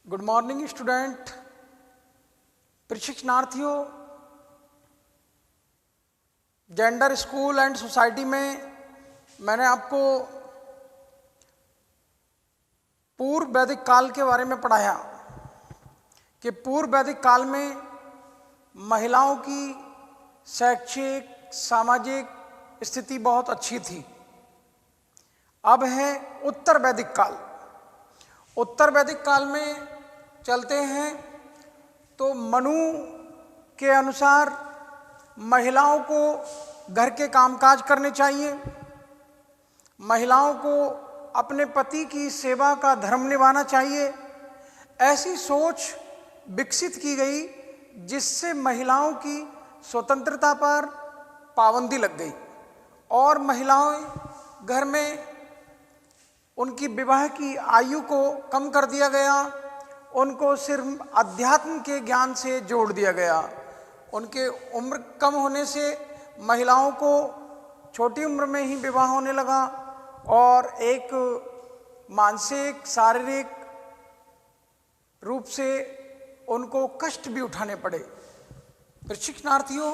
Good morning student. प्रशिक्षणार्थियों, gender school and society में मैंने आपको पूर्व वैदिक काल के बारे में पढ़ाया कि पूर्व वैदिक काल में महिलाओं की शैक्षिक सामाजिक स्थिति बहुत अच्छी थी। अब है उत्तर वैदिक काल। उत्तर वैदिक काल में चलते हैं तो मनु के अनुसार महिलाओं को घर के कामकाज करने चाहिए, महिलाओं को अपने पति की सेवा का धर्म निभाना चाहिए। ऐसी सोच विकसित की गई जिससे महिलाओं की स्वतंत्रता पर पाबंदी लग गई और महिलाएं घर में उनकी विवाह की आयु को कम कर दिया गया, उनको सिर्फ अध्यात्म के ज्ञान से जोड़ दिया गया। उनके उम्र कम होने से महिलाओं को छोटी उम्र में ही विवाह होने लगा और एक मानसिक शारीरिक रूप से उनको कष्ट भी उठाने पड़े। प्रशिक्षणार्थियों,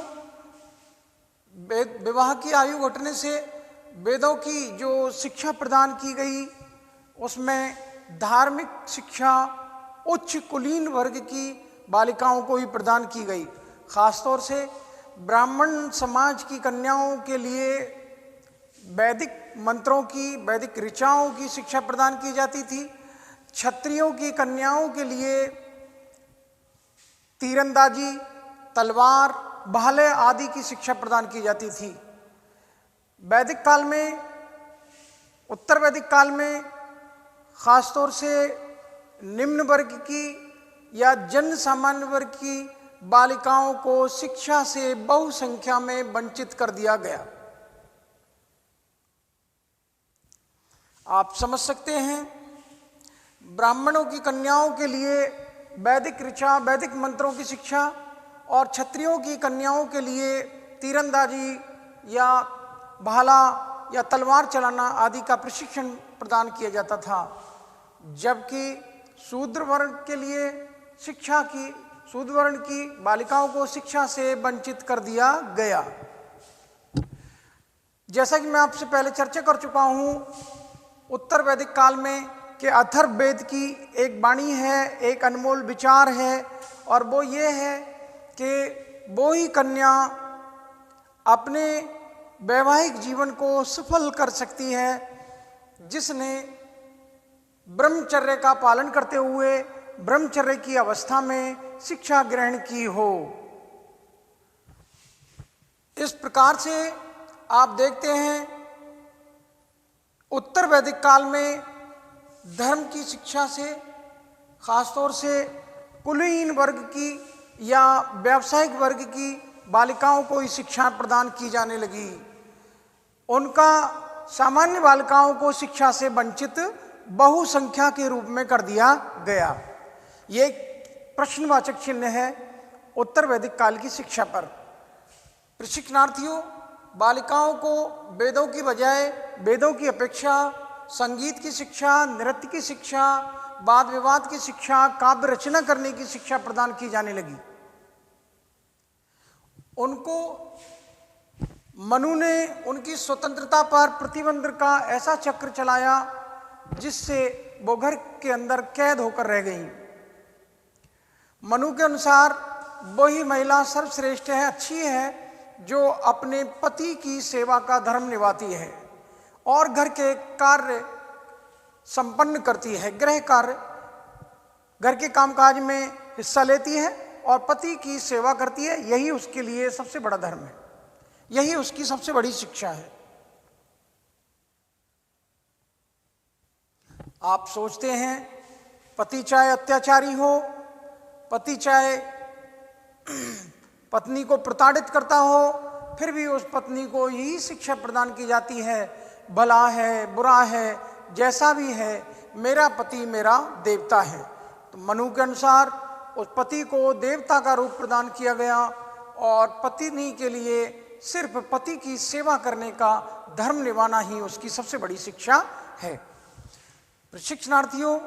विवाह की आयु घटने से वेदों की जो शिक्षा प्रदान की गई उसमें धार्मिक शिक्षा उच्च कुलीन वर्ग की बालिकाओं को ही प्रदान की गई। खासतौर से ब्राह्मण समाज की कन्याओं के लिए वैदिक मंत्रों की, वैदिक ऋचाओं की शिक्षा प्रदान की जाती थी। क्षत्रियों की कन्याओं के लिए तीरंदाजी, तलवार, भाले आदि की शिक्षा प्रदान की जाती थी। वैदिक काल में, उत्तर वैदिक काल में खासतौर से निम्न वर्ग की या जन सामान्य वर्ग की बालिकाओं को शिक्षा से बहुसंख्या में वंचित कर दिया गया। आप समझ सकते हैं, ब्राह्मणों की कन्याओं के लिए वैदिक ऋचा, वैदिक मंत्रों की शिक्षा और क्षत्रियों की कन्याओं के लिए तीरंदाजी या भाला या तलवार चलाना आदि का प्रशिक्षण प्रदान किया जाता था। जबकि शूद्र वर्ण के लिए शिक्षा की, शूद्र वर्ण की बालिकाओं को शिक्षा से वंचित कर दिया गया। जैसा कि मैं आपसे पहले चर्चा कर चुका हूं, उत्तर वैदिक काल में कि अथर्ववेद की एक वाणी है, एक अनमोल विचार है और वो ये है कि वो ही कन्या अपने वैवाहिक जीवन को सफल कर सकती है जिसने ब्रह्मचर्य का पालन करते हुए ब्रह्मचर्य की अवस्था में शिक्षा ग्रहण की हो। इस प्रकार से आप देखते हैं उत्तर वैदिक काल में धर्म की शिक्षा से, खासतौर से कुलीन वर्ग की या व्यावसायिक वर्ग की बालिकाओं को ही शिक्षा प्रदान की जाने लगी। उनका सामान्य बालिकाओं को शिक्षा से वंचित बहुसंख्या के रूप में कर दिया गया। ये प्रश्नवाचक चिन्ह है उत्तर वैदिक काल की शिक्षा पर। प्रशिक्षणार्थियों, बालिकाओं को वेदों की बजाय, वेदों की अपेक्षा संगीत की शिक्षा, नृत्य की शिक्षा, वाद विवाद की शिक्षा, काव्य रचना करने की शिक्षा प्रदान की जाने लगी। उनको मनु ने उनकी स्वतंत्रता पर प्रतिबंध का ऐसा चक्र चलाया जिससे वो घर के अंदर कैद होकर रह गई। मनु के अनुसार वही महिला सर्वश्रेष्ठ है, अच्छी है जो अपने पति की सेवा का धर्म निभाती है और घर के कार्य संपन्न करती है, गृह कार्य, घर के कामकाज में हिस्सा लेती है और पति की सेवा करती है। यही उसके लिए सबसे बड़ा धर्म है, यही उसकी सबसे बड़ी शिक्षा है। आप सोचते हैं पति चाहे अत्याचारी हो, पति चाहे पत्नी को प्रताड़ित करता हो, फिर भी उस पत्नी को यही शिक्षा प्रदान की जाती है, भला है बुरा है जैसा भी है, मेरा पति मेरा देवता है। तो मनु के अनुसार उस पति को देवता का रूप प्रदान किया गया और पत्नी के लिए सिर्फ पति की सेवा करने का धर्म निभाना ही उसकी सबसे बड़ी शिक्षा है। प्रशिक्षणार्थियों,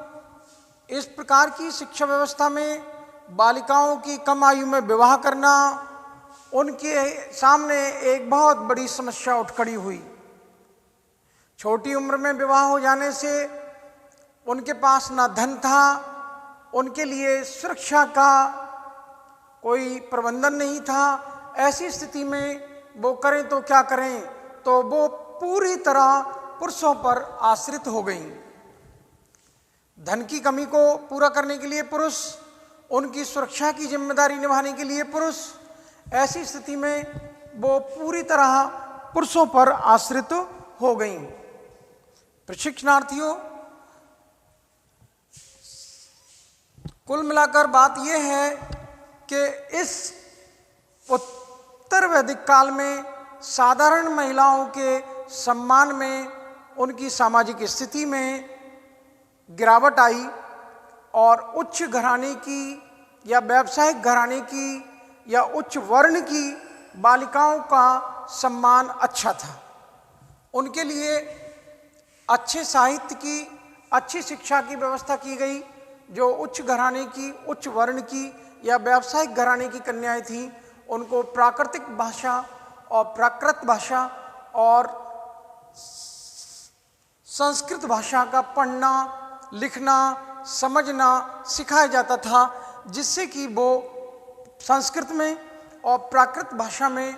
इस प्रकार की शिक्षा व्यवस्था में बालिकाओं की कम आयु में विवाह करना उनके सामने एक बहुत बड़ी समस्या उठ खड़ी हुई। छोटी उम्र में विवाह हो जाने से उनके पास ना धन था, उनके लिए सुरक्षा का कोई प्रबंधन नहीं था। ऐसी स्थिति में वो करें तो क्या करें, तो वो पूरी तरह पुरुषों पर आश्रित हो गईं। धन की कमी को पूरा करने के लिए पुरुष, उनकी सुरक्षा की जिम्मेदारी निभाने के लिए पुरुष, ऐसी स्थिति में वो पूरी तरह पुरुषों पर आश्रित हो गईं। प्रशिक्षणार्थियों, कुल मिलाकर बात यह है कि इस उत्तर वैदिक काल में साधारण महिलाओं के सम्मान में, उनकी सामाजिक स्थिति में गिरावट आई और उच्च घराने की या व्यावसायिक घराने की या उच्च वर्ण की बालिकाओं का सम्मान अच्छा था। उनके लिए अच्छे साहित्य की, अच्छी शिक्षा की व्यवस्था की गई। जो उच्च घराने की, उच्च वर्ण की या व्यावसायिक घराने की कन्याएं थीं, उनको प्राकृतिक भाषा और प्राकृत भाषा और संस्कृत भाषा का पढ़ना, लिखना, समझना सिखाया जाता था, जिससे कि वो संस्कृत में और प्राकृत भाषा में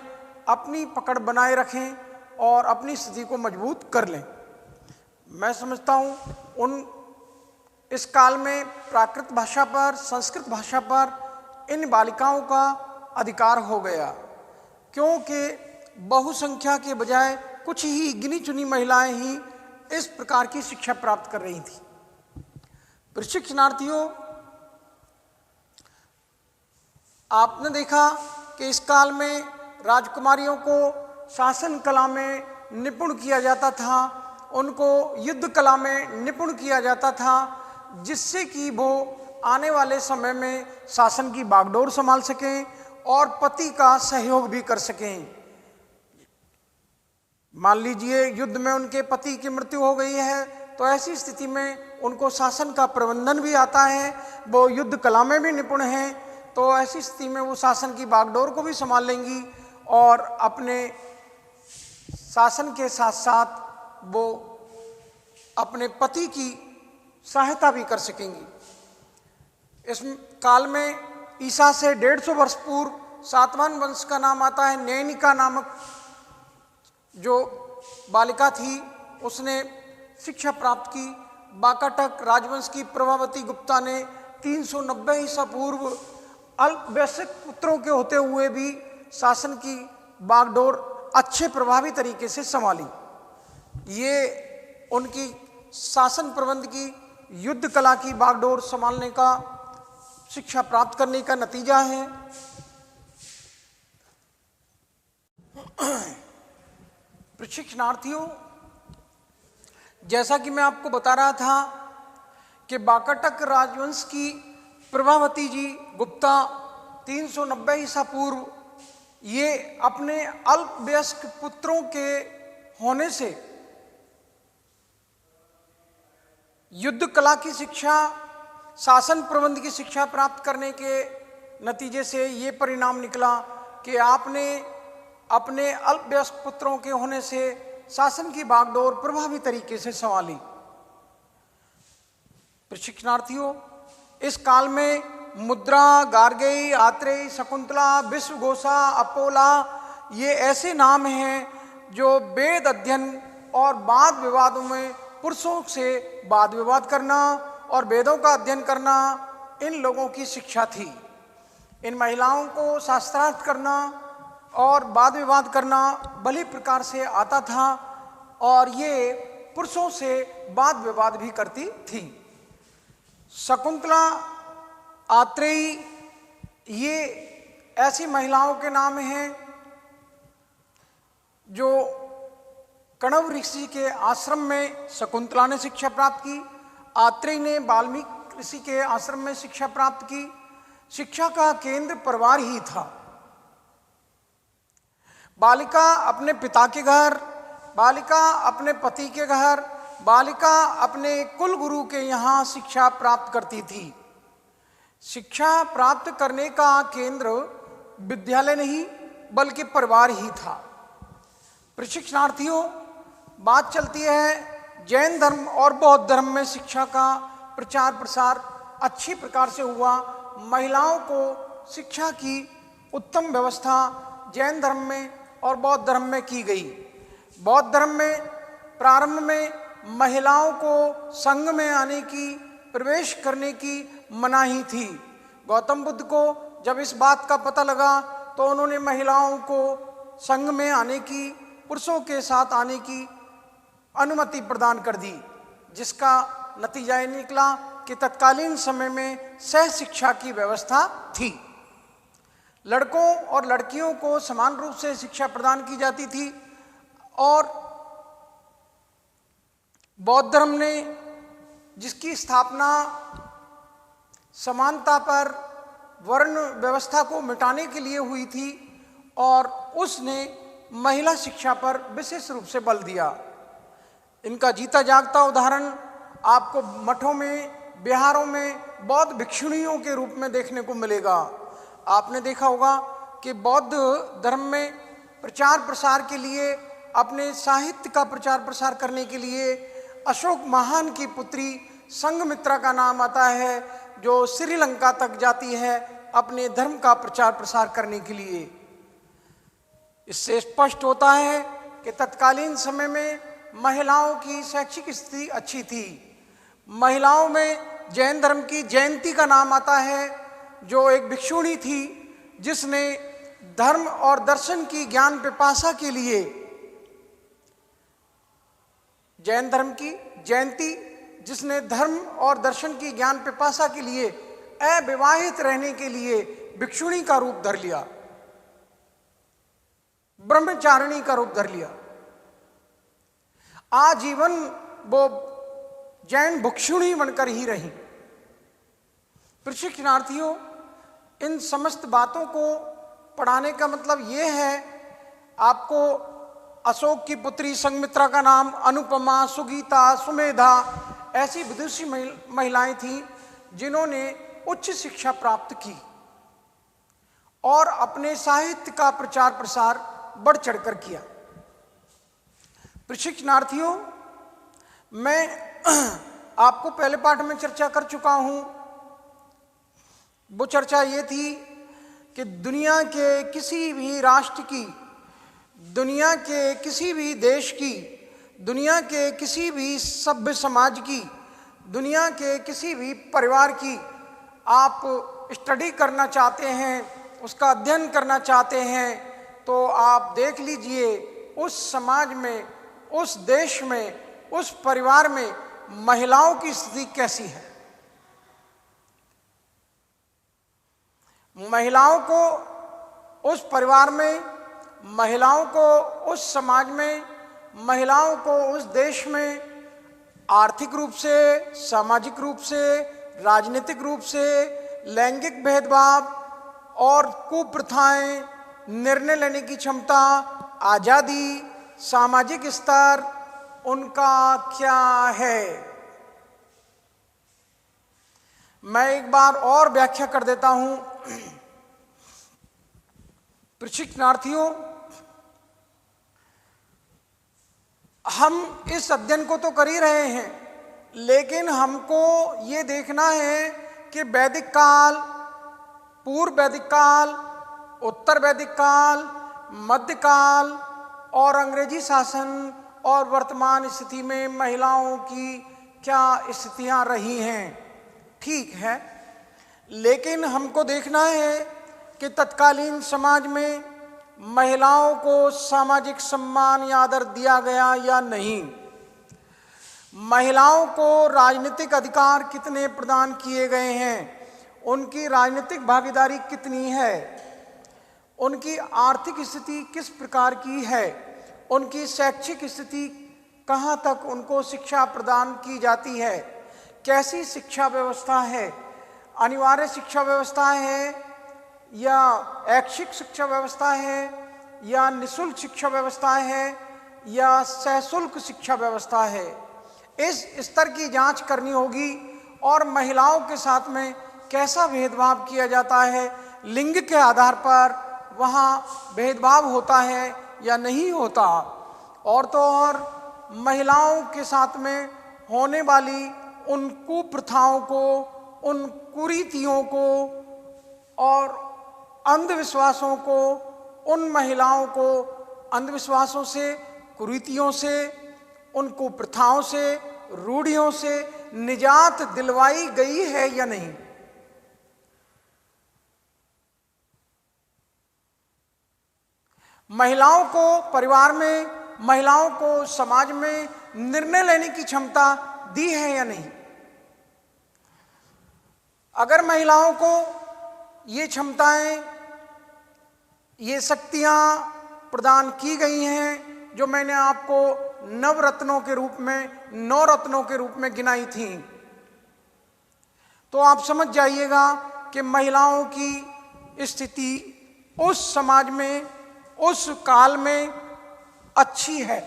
अपनी पकड़ बनाए रखें और अपनी स्थिति को मजबूत कर लें। मैं समझता हूँ इस काल में प्राकृत भाषा पर, संस्कृत भाषा पर इन बालिकाओं का अधिकार हो गया, क्योंकि बहुसंख्या के बजाय कुछ ही गिनी चुनी महिलाएं ही इस प्रकार की शिक्षा प्राप्त कर रही थी। प्रशिक्षणार्थियों, आपने देखा कि इस काल में राजकुमारियों को शासन कला में निपुण किया जाता था, उनको युद्ध कला में निपुण किया जाता था, जिससे कि वो आने वाले समय में शासन की बागडोर संभाल सकें और पति का सहयोग भी कर सकें। मान लीजिए युद्ध में उनके पति की मृत्यु हो गई है, तो ऐसी स्थिति में उनको शासन का प्रबंधन भी आता है, वो युद्ध कला में भी निपुण हैं, तो ऐसी स्थिति में वो शासन की बागडोर को भी संभाल लेंगी और अपने शासन के साथ साथ वो अपने पति की सहायता भी कर सकेंगी। इस काल में ईसा से 150 वर्ष पूर्व सातवाहन वंश का नाम आता है। नैनिका नामक जो बालिका थी, उसने शिक्षा प्राप्त की। बाकाटक राजवंश की प्रभावती गुप्ता ने 390 ईसा पूर्व अल्पवयस्क पुत्रों के होते हुए भी शासन की बागडोर अच्छे प्रभावी तरीके से संभाली। ये उनकी शासन प्रबंध की, युद्ध कला की बागडोर संभालने का, शिक्षा प्राप्त करने का नतीजा है। प्रशिक्षणार्थियों, जैसा कि मैं आपको बता रहा था कि बाकाटक राजवंश की प्रभावती जी गुप्ता 390 ईसा पूर्व ये अपने अल्पवयस्क पुत्रों के होने से युद्ध कला की शिक्षा, शासन प्रबंध की शिक्षा प्राप्त करने के नतीजे से ये परिणाम निकला कि आपने अपने अल्पवयस्क पुत्रों के होने से शासन की बागडोर प्रभावी तरीके से संभाली। प्रशिक्षणार्थियों, इस काल में मुद्रा, गार्गेय, आत्रेय, शकुंतला, विश्वघोषा, अपोला ये ऐसे नाम हैं जो वेद अध्ययन और वाद विवादों में पुरुषों से वाद विवाद करना और वेदों का अध्ययन करना इन लोगों की शिक्षा थी। इन महिलाओं को शास्त्रार्थ करना और वाद विवाद करना भली प्रकार से आता था और ये पुरुषों से वाद विवाद भी करती थी। शकुंतला, आत्रेयी ये ऐसी महिलाओं के नाम हैं जो कण्व ऋषि के आश्रम में शकुंतला ने शिक्षा प्राप्त की, आत्रेय ने वाल्मीकि ऋषि के आश्रम में शिक्षा प्राप्त की। शिक्षा का केंद्र परिवार ही था। बालिका अपने पिता के घर, बालिका अपने पति के घर बालिका अपने कुल गुरु के यहाँ शिक्षा प्राप्त करती थी। शिक्षा प्राप्त करने का केंद्र विद्यालय नहीं बल्कि परिवार ही था। प्रशिक्षणार्थियों, बात चलती है जैन धर्म और बौद्ध धर्म में शिक्षा का प्रचार प्रसार अच्छी प्रकार से हुआ। महिलाओं को शिक्षा की उत्तम व्यवस्था जैन धर्म में और बौद्ध धर्म में की गई। बौद्ध धर्म में प्रारंभ में महिलाओं को संघ में आने की, प्रवेश करने की मनाही थी। गौतम बुद्ध को जब इस बात का पता लगा तो उन्होंने महिलाओं को संघ में आने की, पुरुषों के साथ आने की अनुमति प्रदान कर दी, जिसका नतीजा ये निकला कि तत्कालीन समय में सह शिक्षा की व्यवस्था थी। लड़कों और लड़कियों को समान रूप से शिक्षा प्रदान की जाती थी। और बौद्ध धर्म ने, जिसकी स्थापना समानता पर वर्ण व्यवस्था को मिटाने के लिए हुई थी, और उसने महिला शिक्षा पर विशेष रूप से बल दिया। इनका जीता जागता उदाहरण आपको मठों में, बिहारों में बौद्ध भिक्षुणियों के रूप में देखने को मिलेगा। आपने देखा होगा कि बौद्ध धर्म में प्रचार प्रसार के लिए, अपने साहित्य का प्रचार प्रसार करने के लिए अशोक महान की पुत्री संघमित्रा का नाम आता है, जो श्रीलंका तक जाती है अपने धर्म का प्रचार प्रसार करने के लिए। इससे स्पष्ट होता है कि तत्कालीन समय में महिलाओं की शैक्षिक स्थिति अच्छी थी। महिलाओं में जैन धर्म की जयंती का नाम आता है, जो एक भिक्षुणी थी जिसने धर्म और दर्शन की ज्ञान पिपासा के लिए, जैन धर्म की जयंती जिसने धर्म और दर्शन की ज्ञान पिपासा के लिए अविवाहित रहने के लिए भिक्षुणी का रूप धर लिया, ब्रह्मचारिणी का रूप धर लिया। आजीवन वो जैन भिक्षुणी बनकर ही रही। प्रशिक्षणार्थियों, इन समस्त बातों को पढ़ाने का मतलब ये है, आपको अशोक की पुत्री संघमित्रा का नाम, अनुपमा, सुगीता, सुमेधा, ऐसी विदुषी महिलाएं थीं जिन्होंने उच्च शिक्षा प्राप्त की और अपने साहित्य का प्रचार प्रसार बढ़ चढ़कर किया। प्रशिक्षणार्थियों, मैं आपको पहले पाठ में चर्चा कर चुका हूं। वो चर्चा ये थी कि दुनिया के किसी भी राष्ट्र की, दुनिया के किसी भी देश की, दुनिया के किसी भी सभ्य समाज की, दुनिया के किसी भी परिवार की आप स्टडी करना चाहते हैं, उसका अध्ययन करना चाहते हैं, तो आप देख लीजिए उस समाज में, उस देश में, उस परिवार में महिलाओं की स्थिति कैसी है। महिलाओं को उस परिवार में, महिलाओं को उस समाज में, महिलाओं को उस देश में आर्थिक रूप से, सामाजिक रूप से, राजनीतिक रूप से लैंगिक भेदभाव और कुप्रथाएं, निर्णय लेने की क्षमता, आज़ादी, सामाजिक स्तर उनका क्या है। मैं एक बार और व्याख्या कर देता हूं। प्रशिक्षणार्थियों, हम इस अध्ययन को तो कर ही रहे हैं, लेकिन हमको ये देखना है कि वैदिक काल, पूर्व वैदिक काल, उत्तर वैदिक काल, मध्यकाल और अंग्रेजी शासन और वर्तमान स्थिति में महिलाओं की क्या स्थितियां रही हैं। ठीक है, लेकिन हमको देखना है कि तत्कालीन समाज में महिलाओं को सामाजिक सम्मान या आदर दिया गया या नहीं। महिलाओं को राजनीतिक अधिकार कितने प्रदान किए गए हैं, उनकी राजनीतिक भागीदारी कितनी है, उनकी आर्थिक स्थिति किस प्रकार की है, उनकी शैक्षिक स्थिति कहाँ तक उनको शिक्षा प्रदान की जाती है, कैसी शिक्षा व्यवस्था है, अनिवार्य शिक्षा व्यवस्था है या ऐच्छिक शिक्षा व्यवस्था है या निःशुल्क शिक्षा व्यवस्था है या सशुल्क शिक्षा व्यवस्था है। इस स्तर की जांच करनी होगी और महिलाओं के साथ में कैसा भेदभाव किया जाता है, लिंग के आधार पर वहाँ भेदभाव होता है या नहीं होता, और तो और महिलाओं के साथ में होने वाली उन कुप्रथाओं को, उन कुरीतियों को और अंधविश्वासों को, उन महिलाओं को अंधविश्वासों से, कुरीतियों से, उन कुप्रथाओं से, रूढ़ियों से निजात दिलवाई गई है या नहीं। महिलाओं को परिवार में, महिलाओं को समाज में निर्णय लेने की क्षमता दी है या नहीं। अगर महिलाओं को ये क्षमताएं, ये शक्तियां प्रदान की गई हैं जो मैंने आपको नवरत्नों के रूप में, 9 रत्नों के रूप में गिनाई थी, तो आप समझ जाइएगा कि महिलाओं की स्थिति उस समाज में, उस काल में अच्छी है।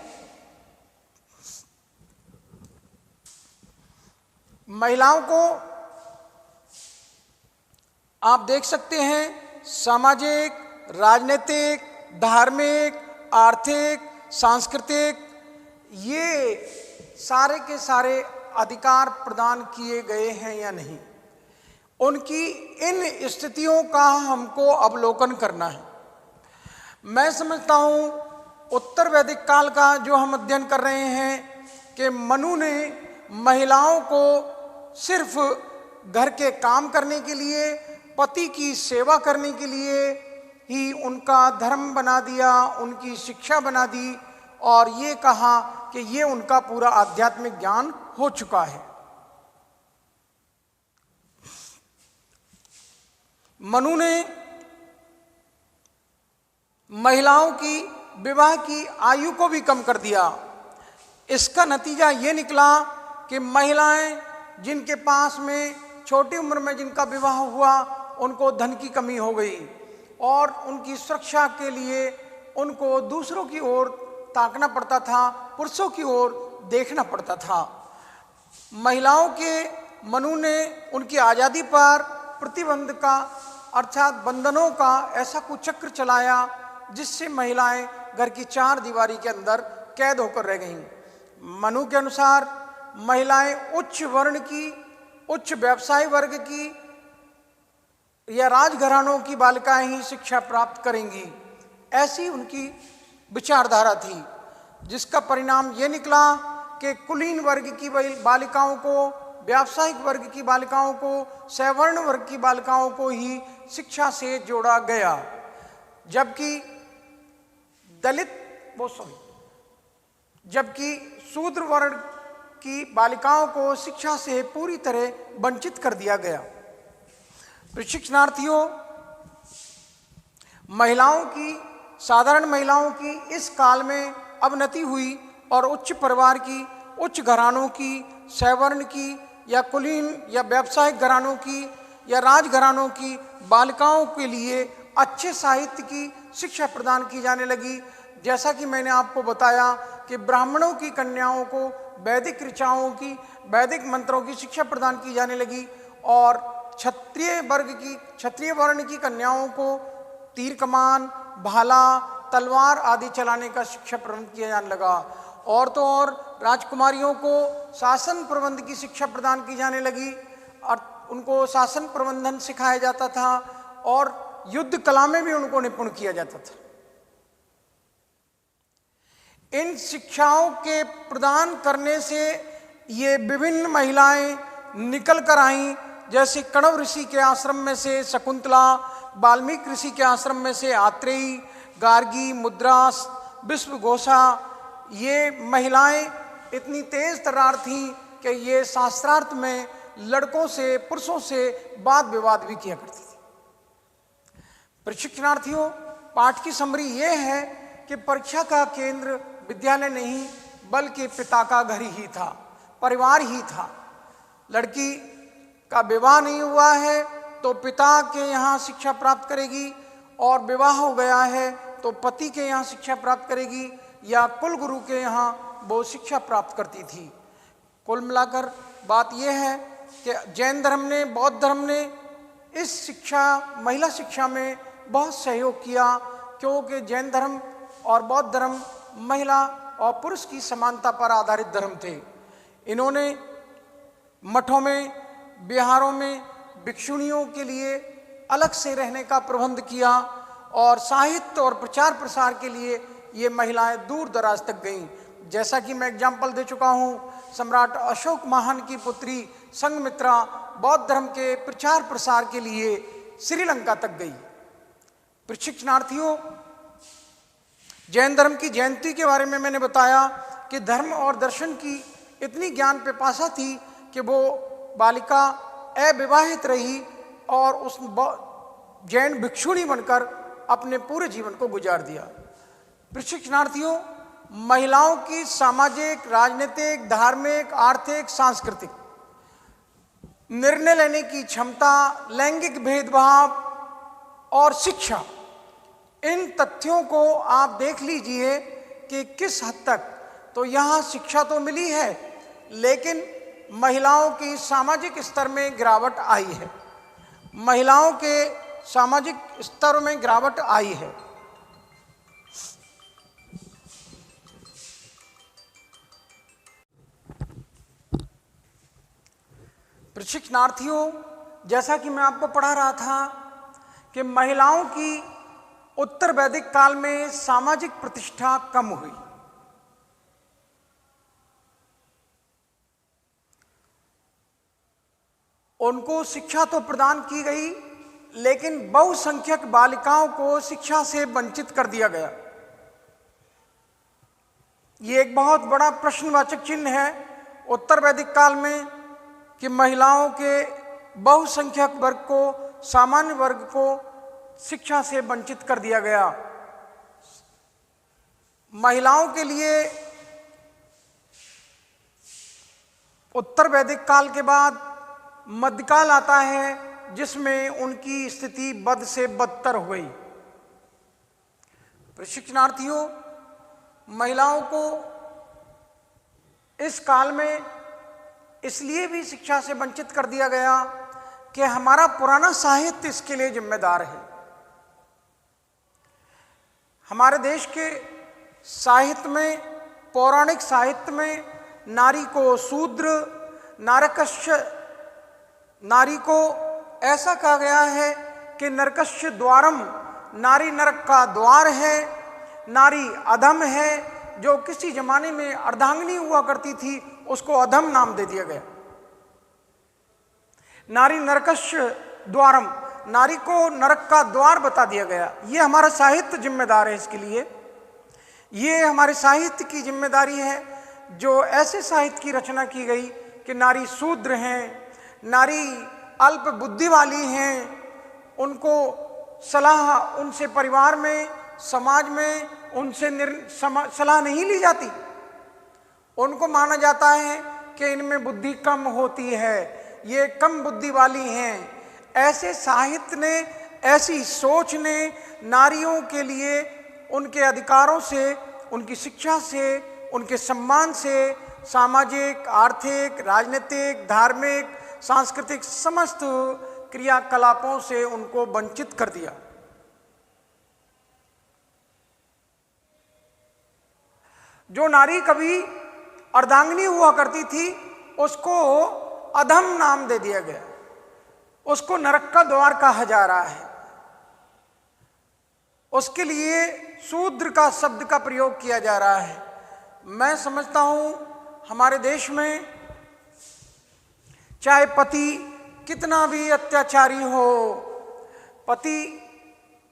महिलाओं को आप देख सकते हैं सामाजिक, राजनीतिक, धार्मिक, आर्थिक, सांस्कृतिक, ये सारे के सारे अधिकार प्रदान किए गए हैं या नहीं। उनकी इन स्थितियों का हमको अवलोकन करना है। मैं समझता हूँ उत्तर वैदिक काल का जो हम अध्ययन कर रहे हैं कि मनु ने महिलाओं को सिर्फ घर के काम करने के लिए, पति की सेवा करने के लिए ही उनका धर्म बना दिया, उनकी शिक्षा बना दी और ये कहा कि ये उनका पूरा आध्यात्मिक ज्ञान हो चुका है। मनु ने महिलाओं की विवाह की आयु को भी कम कर दिया। इसका नतीजा ये निकला कि महिलाएं जिनके पास में छोटी उम्र में जिनका विवाह हुआ, उनको धन की कमी हो गई और उनकी सुरक्षा के लिए उनको दूसरों की ओर ताकना पड़ता था, पुरुषों की ओर देखना पड़ता था। महिलाओं के मनु ने उनकी आज़ादी पर प्रतिबंध का, अर्थात बंधनों का ऐसा कुचक्र चलाया जिससे महिलाएं घर की 4 दीवारी के अंदर कैद होकर रह गईं। मनु के अनुसार महिलाएं उच्च वर्ण की, उच्च व्यवसाय वर्ग की या राजघरानों की बालिकाएं ही शिक्षा प्राप्त करेंगी, ऐसी उनकी विचारधारा थी, जिसका परिणाम ये निकला कि कुलीन वर्ग की बालिकाओं को, व्यावसायिक वर्ग की बालिकाओं को, सवर्ण वर्ग की बालिकाओं को ही शिक्षा से जोड़ा गया, जबकि जबकि शूद्र वर्ण की बालिकाओं को शिक्षा से पूरी तरह वंचित कर दिया गया। प्रशिक्षणार्थियों, महिलाओं की, साधारण महिलाओं की इस काल में अवनति हुई और उच्च परिवार की, उच्च घरानों की, सवर्ण की या कुलीन या व्यावसायिक घरानों की या राजघरानों की बालिकाओं के लिए अच्छे साहित्य की शिक्षा प्रदान की जाने लगी। जैसा कि मैंने आपको बताया कि ब्राह्मणों की कन्याओं को वैदिक ऋचाओं की, वैदिक मंत्रों की शिक्षा प्रदान की जाने लगी और क्षत्रिय वर्ण की कन्याओं को तीर कमान, भाला, तलवार आदि चलाने का शिक्षा प्रदान किया जाने लगा। और तो और राजकुमारियों को शासन प्रबंध की शिक्षा प्रदान की जाने लगी और उनको शासन प्रबंधन सिखाया जाता था और युद्ध कला में भी उनको निपुण किया जाता था। इन शिक्षाओं के प्रदान करने से ये विभिन्न महिलाएं निकल कर आईं, जैसे कण्व ऋषि के आश्रम में से शकुंतला, वाल्मीकि ऋषि के आश्रम में से आत्रेयी, गार्गी, मुद्रास, विश्वघोषा। ये महिलाएं इतनी तेज तर्रार थीं कि ये शास्त्रार्थ में लड़कों से, पुरुषों से वाद विवाद भी किया करती थी। प्रशिक्षणार्थियों, पाठ की समरी ये है कि परीक्षा का केंद्र विद्यालय नहीं बल्कि पिता का घर ही था, परिवार ही था। लड़की का विवाह नहीं हुआ है तो पिता के यहाँ शिक्षा प्राप्त करेगी, और विवाह हो गया है तो पति के यहाँ शिक्षा प्राप्त करेगी या कुल गुरु के यहाँ वो शिक्षा प्राप्त करती थी। कुल मिलाकर बात यह है कि जैन धर्म ने, बौद्ध धर्म ने इस शिक्षा, महिला शिक्षा में बहुत सहयोग किया, क्योंकि जैन धर्म और बौद्ध धर्म महिला और पुरुष की समानता पर आधारित धर्म थे। इन्होंने मठों में, विहारों में भिक्षुणियों के लिए अलग से रहने का प्रबंध किया और साहित्य और प्रचार प्रसार के लिए ये महिलाएं दूर दराज तक गईं। जैसा कि मैं एग्जाम्पल दे चुका हूँ, सम्राट अशोक महान की पुत्री संघमित्रा बौद्ध धर्म के प्रचार प्रसार के लिए श्रीलंका तक गई। प्रशिक्षणार्थियों, जैन धर्म की जयंती के बारे में मैंने बताया कि धर्म और दर्शन की इतनी ज्ञान पिपासा थी कि वो बालिका अविवाहित रही और उस जैन भिक्षुणी बनकर अपने पूरे जीवन को गुजार दिया। प्रशिक्षणार्थियों, महिलाओं की सामाजिक, राजनीतिक, धार्मिक, आर्थिक, सांस्कृतिक निर्णय लेने की क्षमता, लैंगिक भेदभाव और शिक्षा, इन तथ्यों को आप देख लीजिए कि किस हद तक तो यहाँ शिक्षा तो मिली है, लेकिन महिलाओं की सामाजिक स्तर में गिरावट आई है। महिलाओं के सामाजिक स्तर में गिरावट आई है। प्रशिक्षणार्थियों, जैसा कि मैं आपको पढ़ा रहा था कि महिलाओं की उत्तर वैदिक काल में सामाजिक प्रतिष्ठा कम हुई। उनको शिक्षा तो प्रदान की गई, लेकिन बहुसंख्यक बालिकाओं को शिक्षा से वंचित कर दिया गया। ये एक बहुत बड़ा प्रश्नवाचक चिन्ह है उत्तर वैदिक काल में कि महिलाओं के बहुसंख्यक वर्ग को, सामान्य वर्ग को शिक्षा से वंचित कर दिया गया। महिलाओं के लिए उत्तर वैदिक काल के बाद मध्यकाल आता है, जिसमें उनकी स्थिति बद से बदतर हो गई। प्रशिक्षणार्थियों, महिलाओं को इस काल में इसलिए भी शिक्षा से वंचित कर दिया गया कि हमारा पुराना साहित्य इसके लिए जिम्मेदार है। हमारे देश के साहित्य में, पौराणिक साहित्य में नारी को शूद्र, नारकस्य, नारी को ऐसा कहा गया है कि नरकस्य द्वारम, नारी नरक का द्वार है, नारी अधम है। जो किसी जमाने में अर्धांगिनी हुआ करती थी, उसको अधम नाम दे दिया गया। नारी नरकस्य द्वारम, नारी को नरक का द्वार बता दिया गया। ये हमारा साहित्य जिम्मेदार है इसके लिए। ये हमारे साहित्य की जिम्मेदारी है जो ऐसे साहित्य की रचना की गई कि नारी शूद्र हैं, नारी अल्प बुद्धि वाली हैं, उनको सलाह, उनसे परिवार में, समाज में उनसे सलाह नहीं ली जाती। उनको माना जाता है कि इनमें बुद्धि कम होती है, ये कम बुद्धि वाली हैं। ऐसे साहित्य ने, ऐसी सोच ने नारियों के लिए उनके अधिकारों से, उनकी शिक्षा से, उनके सम्मान से, सामाजिक, आर्थिक, राजनीतिक, धार्मिक, सांस्कृतिक समस्त क्रियाकलापों से उनको वंचित कर दिया। जो नारी कभी अर्धांगिनी हुआ करती थी, उसको अधम नाम दे दिया गया, उसको नरक का द्वार कहा जा रहा है। उसके लिए शूद्र का शब्द का प्रयोग किया जा रहा है। मैं समझता हूं हमारे देश में चाहे पति कितना भी अत्याचारी हो, पति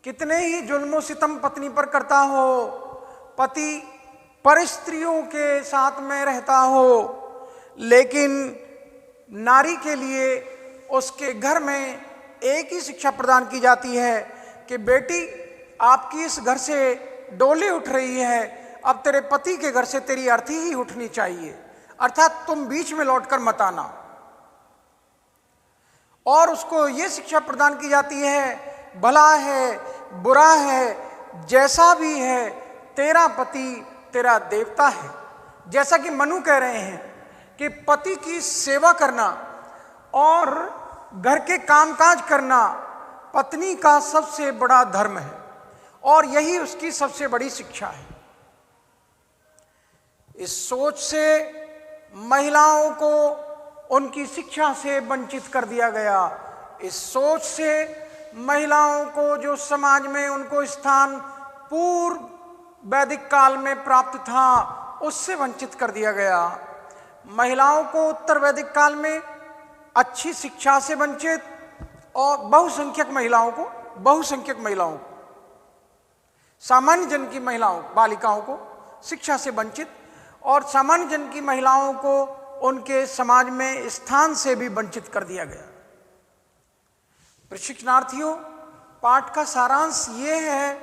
कितने ही जुल्म सितम पत्नी पर करता हो, पति पर स्त्रियों के साथ में रहता हो, लेकिन नारी के लिए उसके घर में एक ही शिक्षा प्रदान की जाती है कि बेटी, आपकी इस घर से डोली उठ रही है, अब तेरे पति के घर से तेरी अर्थी ही उठनी चाहिए, अर्थात तुम बीच में लौटकर मत आना। और उसको ये शिक्षा प्रदान की जाती है, भला है, बुरा है, जैसा भी है, तेरा पति तेरा देवता है। जैसा कि मनु कह रहे हैं कि पति की सेवा करना और घर के कामकाज करना पत्नी का सबसे बड़ा धर्म है और यही उसकी सबसे बड़ी शिक्षा है। इस सोच से महिलाओं को उनकी शिक्षा से वंचित कर दिया गया। इस सोच से महिलाओं को जो समाज में उनको स्थान पूर्व वैदिक काल में प्राप्त था उससे वंचित कर दिया गया। महिलाओं को उत्तर वैदिक काल में अच्छी शिक्षा से वंचित और बहुसंख्यक महिलाओं को सामान्य जन की महिलाओं बालिकाओं को शिक्षा से वंचित और सामान्य जन की महिलाओं को उनके समाज में स्थान से भी वंचित कर दिया गया। प्रशिक्षणार्थियों, पाठ का सारांश ये है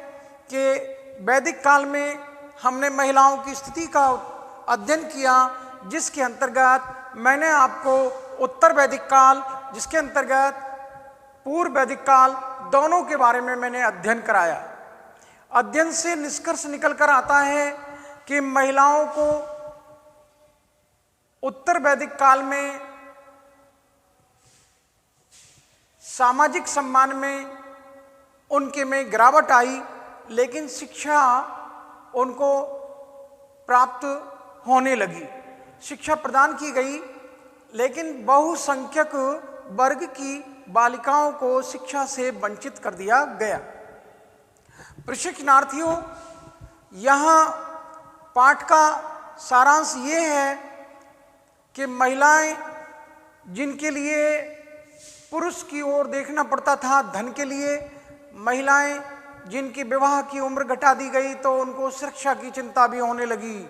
कि वैदिक काल में हमने महिलाओं की स्थिति का अध्ययन किया, जिसके अंतर्गत मैंने आपको उत्तर वैदिक काल, जिसके अंतर्गत पूर्व वैदिक काल, दोनों के बारे में मैंने अध्ययन कराया। अध्ययन से निष्कर्ष निकल कर आता है कि महिलाओं को उत्तर वैदिक काल में सामाजिक सम्मान में उनके में गिरावट आई, लेकिन शिक्षा उनको प्राप्त होने लगी। शिक्षा प्रदान की गई, लेकिन बहुसंख्यक वर्ग की बालिकाओं को शिक्षा से वंचित कर दिया गया। प्रशिक्षणार्थियों, यहाँ पाठ का सारांश ये है कि महिलाएं जिनके लिए पुरुष की ओर देखना पड़ता था धन के लिए, महिलाएं जिनकी विवाह की उम्र घटा दी गई तो उनको सुरक्षा की चिंता भी होने लगी।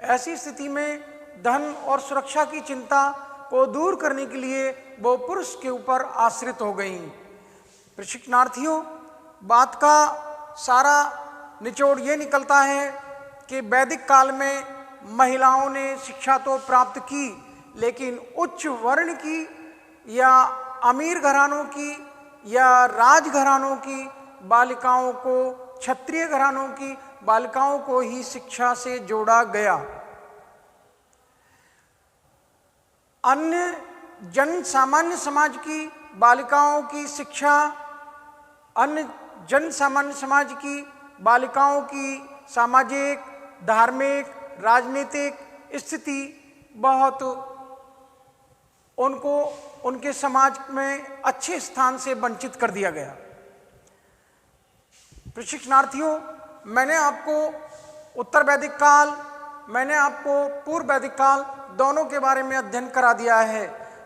ऐसी स्थिति में धन और सुरक्षा की चिंता को दूर करने के लिए वो पुरुष के ऊपर आश्रित हो गईं। प्रशिक्षणार्थियों, बात का सारा निचोड़ ये निकलता है कि वैदिक काल में महिलाओं ने शिक्षा तो प्राप्त की, लेकिन उच्च वर्ण की या अमीर घरानों की या राजघरानों की बालिकाओं को, क्षत्रिय घरानों की बालिकाओं को ही शिक्षा से जोड़ा गया। अन्य जन सामान्य समाज की बालिकाओं की शिक्षा, अन्य जन सामान्य समाज की बालिकाओं की सामाजिक, धार्मिक, राजनीतिक स्थिति बहुत उनको उनके समाज में अच्छे स्थान से वंचित कर दिया गया। प्रशिक्षणार्थियों, मैंने आपको उत्तर वैदिक काल, मैंने आपको पूर्व वैदिक काल दोनों के बारे में अध्ययन करा दिया है।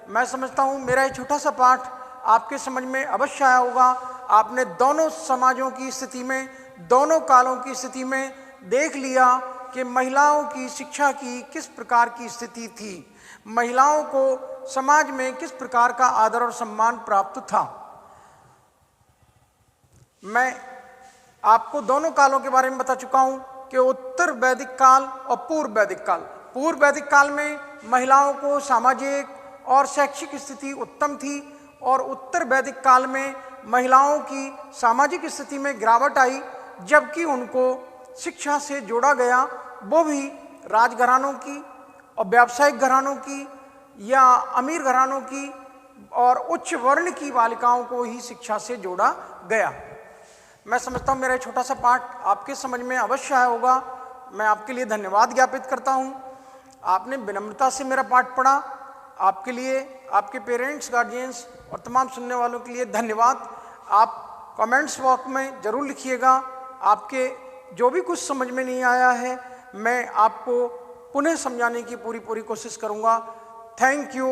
मैं समझता हूँ मेरा ये छोटा सा पाठ आपके समझ में अवश्य आया होगा। आपने दोनों समाजों की स्थिति में, दोनों कालों की स्थिति में देख लिया कि महिलाओं की शिक्षा की किस प्रकार की स्थिति थी, महिलाओं को समाज में किस प्रकार का आदर और सम्मान प्राप्त था। मैं आपको दोनों कालों के बारे में बता चुका हूं कि उत्तर वैदिक काल और पूर्व वैदिक काल। पूर्व वैदिक काल में महिलाओं को सामाजिक और शैक्षिक स्थिति उत्तम थी और उत्तर वैदिक काल में महिलाओं की सामाजिक स्थिति में गिरावट आई, जबकि उनको शिक्षा से जोड़ा गया, वो भी राजघरानों की और व्यावसायिक घरानों की या अमीर घरानों की और उच्च वर्ण की बालिकाओं को ही शिक्षा से जोड़ा गया। मैं समझता हूँ मेरा छोटा सा पाठ आपके समझ में अवश्य आया होगा। मैं आपके लिए धन्यवाद ज्ञापित करता हूँ। आपने विनम्रता से मेरा पाठ पढ़ा। आपके लिए, आपके पेरेंट्स, गार्जियंस और तमाम सुनने वालों के लिए धन्यवाद। आप कमेंट्स बॉक्स में ज़रूर लिखिएगा। आपके जो भी कुछ समझ में नहीं आया है, मैं आपको पुनः समझाने की पूरी कोशिश करूँगा। Thank you.